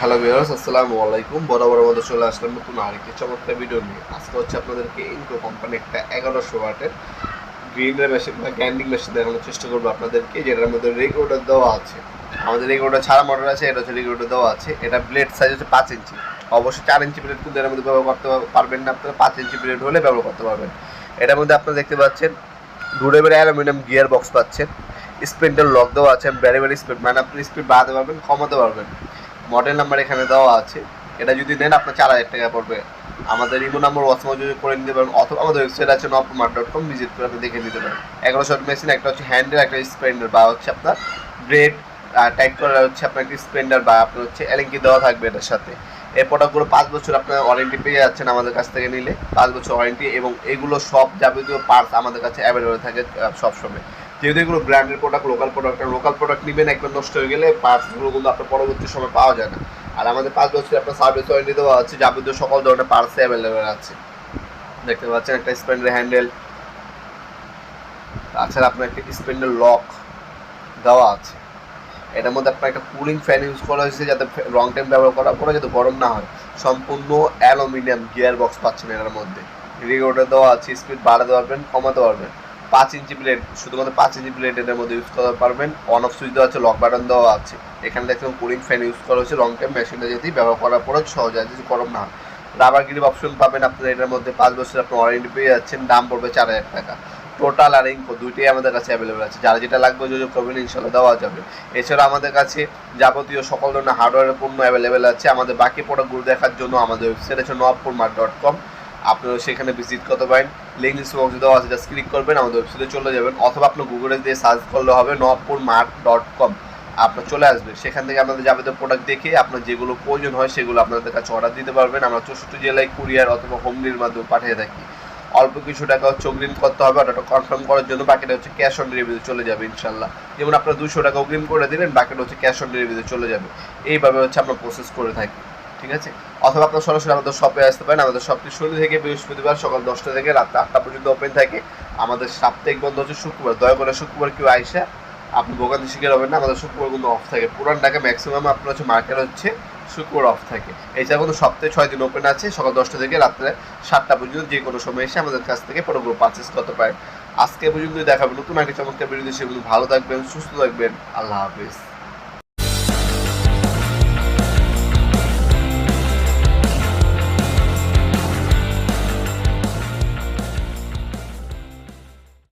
Hello viewers, আসসালামু আলাইকুম। বরাবর মতো চলে আসলাম নতুন আরেকটি চমৎকার ভিডিও নিয়ে। আজকে হচ্ছে আপনাদেরকে ইনকো কোম্পানি একটা 1100 ওয়াটের গ্রিন্ডার মেশিন বা গ্রাইন্ডিং মেশিন দেখানোর চেষ্টা করবো আপনাদেরকে, যেটার মধ্যে রেগুলেটর দেওয়া আছে। আমাদের রেগুলেটর ছাড়া মোটর আছে, এটা হচ্ছে রেগুলেটর দেওয়া আছে। এটা ব্লেড সাইজ হচ্ছে 5 ইঞ্চি। অবশ্যই 4 ইঞ্চি ব্লেড কিন্তু এর মধ্যে ব্যবহার করতে পারবেন না, আপনারা 5 ইঞ্চি ব্লেড হলে ব্যবহার করতে পারবেন। এটার মধ্যে আপনারা দেখতে পাচ্ছেন ডুরেবেল অ্যালুমিনিয়াম গিয়ার বক্স পাচ্ছেন, স্প্রিন্টের লক দেওয়া আছে, ভ্যারিয়েবল স্পিড, মানে আপনি স্পিড বাড়াতে পারবেন, কমাতে পারবেন। মডেল নাম্বার এখানে দেওয়া আছে। এটা যদি নেন আপনার 4000 টাকা পড়বে। আমাদের ইমো নাম্বার ওয়াটসঅ্যাপ যদি করে নিতে পারেন, অথবা আমাদের ওয়েবসাইট আছে nopmart.com, ভিজিট করে আপনি দেখে নিতে পারেন। 1100 মেশিন, একটা হচ্ছে হ্যান্ডেল, একটা স্প্রেন্ডার বা হচ্ছে আপনার ব্রেড টাইট করা হচ্ছে আপনার একটি স্প্রেন্ডার বা আপনার হচ্ছে এলেঙ্কি দেওয়া থাকবে এটার সাথে। এই প্রোডাক্টগুলো 5 বছর আপনার ওয়ারেন্টি পেয়ে যাচ্ছেন আমাদের কাছ থেকে নিলে, 5 বছর ওয়ারেন্টি, এবং এগুলো সব যাবতীয় পার্টস আমাদের কাছে অ্যাভেলেবল থাকে সবসময়। যেহেতু এগুলো ব্র্যান্ডের প্রোডাক্ট, লোকাল প্রোডাক্ট নেবেন, একবার নষ্ট হয়ে গেলে পার্টসগুলো কিন্তু আপনার পরবর্তী সময় পাওয়া যায় না। আর আমাদের 5 বছর আপনার সার্ভিস ওয়ারেন্টি দেওয়া আছে, যাবতীয় সকল ধরনের পার্টস অ্যাভেলেবল আছে। দেখতে পাচ্ছেন একটা স্প্যান্ডার হ্যান্ডেল, তাছাড়া আপনার একটা স্প্যান্ডার লক দেওয়া আছে। এটার মধ্যে আপনার একটা কুলিং ফ্যান ইউজ করা হয়েছে, যাতে লং টাইম ব্যবহার করার পরে যাতে গরম না হয়। সম্পূর্ণ অ্যালুমিনিয়াম গিয়ার বক্স পাচ্ছেন এটার মধ্যে। রেগুলেটর দেওয়া আছে, স্পিড বাড়াতে পারবেন, কমাতে পারবেন। 5 ইঞ্চি প্লেট, শুধুমাত্র 5 ইঞ্চি প্লেট এটার মধ্যে ইউজ করতে পারবেন। অন অফ সুইচ দেওয়া আছে, লক বাটন দেওয়া আছে। এখানে দেখবেন কুলিং ফ্যান ইউজ করা হয়েছে, লং টাইম মেশিনটা যদি ব্যবহার করার পরে সহজে যদি গরম না হয়। রাবার গ্রিপ অপশন পাবেন আপনারা এটার মধ্যে, 5 বছর আপনি ওয়ারেন্টি পেয়ে যাচ্ছেন। দাম পড়বে 4000 টাকা। টোটাল আর ইনকো দুইটাই আমাদের কাছে অ্যাভেলেবল আছে, যারা যেটা লাগবে যোগাযোগ করবেন, ইনশাল্লাহ দেওয়া যাবে। এছাড়া আমাদের কাছে যাবতীয় সকল ধরনের হার্ডওয়্যারের পণ্য অ্যাভেলেবেল আছে। আমাদের বাকি প্রোডাক্টগুলো দেখার জন্য আমাদের ওয়েবসাইট আছে nopmart.com, আপনারা সেখানে ভিজিট করতে পারেন। লিঙ্ক ডিসক্রিপশনে দেওয়া আছে, জাস্ট ক্লিক করবেন, আমাদের ওয়েবসাইটে চলে যাবেন, অথবা আপনি গুগলে দিয়ে সার্চ করলে হবে nopmart.com, আপনার চলে আসবে। সেখান থেকে আপনাদের যাবতীয় প্রোডাক্ট দেখে আপনার যেগুলো প্রয়োজন হয় সেগুলো আপনাদের কাছে অর্ডার দিতে পারবেন। আমরা 64 জেলায় কুরিয়ার অথবা হোম ডেলিভারির মাধ্যমে পাঠিয়ে থাকি। অল্প কিছু টাকা হচ্ছে অগ্রিম করতে হবে অর্ডারটা কনফার্ম করার জন্য, বাকিটা হচ্ছে ক্যাশ অন ডেলিভারিতে চলে যাবে ইনশাল্লাহ। যেমন আপনার 200 টাকা অগ্রিম করে দিলেন, বাকিটা হচ্ছে ক্যাশ অন ডেলিভারিতে চলে যাবে। এইভাবে হচ্ছে আমরা প্রসেস করে থাকি, ঠিক আছে। অথবা আপনার সরাসরি আমাদের শপে আসতে পারেন। আমাদের শপটি শনি থেকে বৃহস্পতিবার সকাল 10টা থেকে রাত 8টা পর্যন্ত ওপেন থাকে। আমাদের সাপ্তাহিক বন্ধ হচ্ছে শুক্রবার। দয়া করে শুক্রবার কেউ আইসা আপনি ভোগান্তি শিকার হবেন না, আমাদের শুক্রবার কিন্তু অফ থাকে। পুরান ঢাকা ম্যাক্সিমাম আপনার হচ্ছে মার্কেট হচ্ছে শুক্রবার অফ থাকে। এছাড়া কিন্তু সপ্তাহে 6 দিন ওপেন আছে, সকাল 10টা থেকে রাত্রে 7টা পর্যন্ত। যে কোনো সময় এসে আমাদের কাছ থেকে প্রোডাক্টগুলো পারচেস করতে পারেন। আজকে পর্যন্ত দেখাবেন নতুন একটা চমৎকার ভিডিও। সেগুলো ভালো থাকবেন, সুস্থ থাকবেন। আল্লাহ হাফিজ।